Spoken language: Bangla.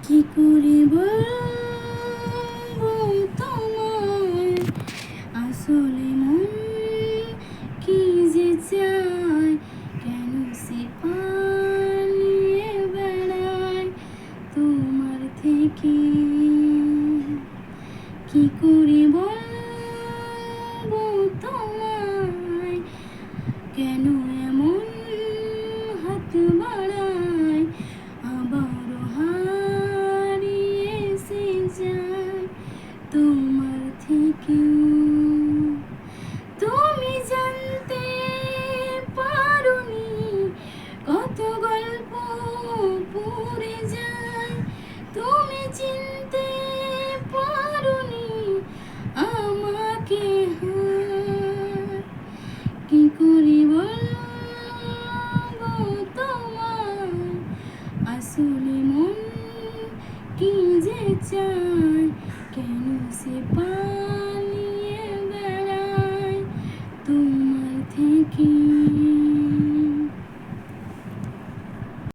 কি করে বলবো তোমায় আসলে মন কি যে চায়, কেন সে পালিয়ে বেড়ায় তোমার থেকে। কি করে বলবো তোমায় কেন এমন হাত বাড়ায়, আবারও হারিয়ে এসে যায় তোমার থেকে। তুমি জানতে পারোনি কত গল্প পড়ে যায়, তুমি চিনতে পারোনি আমাকে। কি করে বলবো তোমায় আসলে মন কি যে চায়, কেন সে পালিয়ে বেড়ায় তোমার থেকে।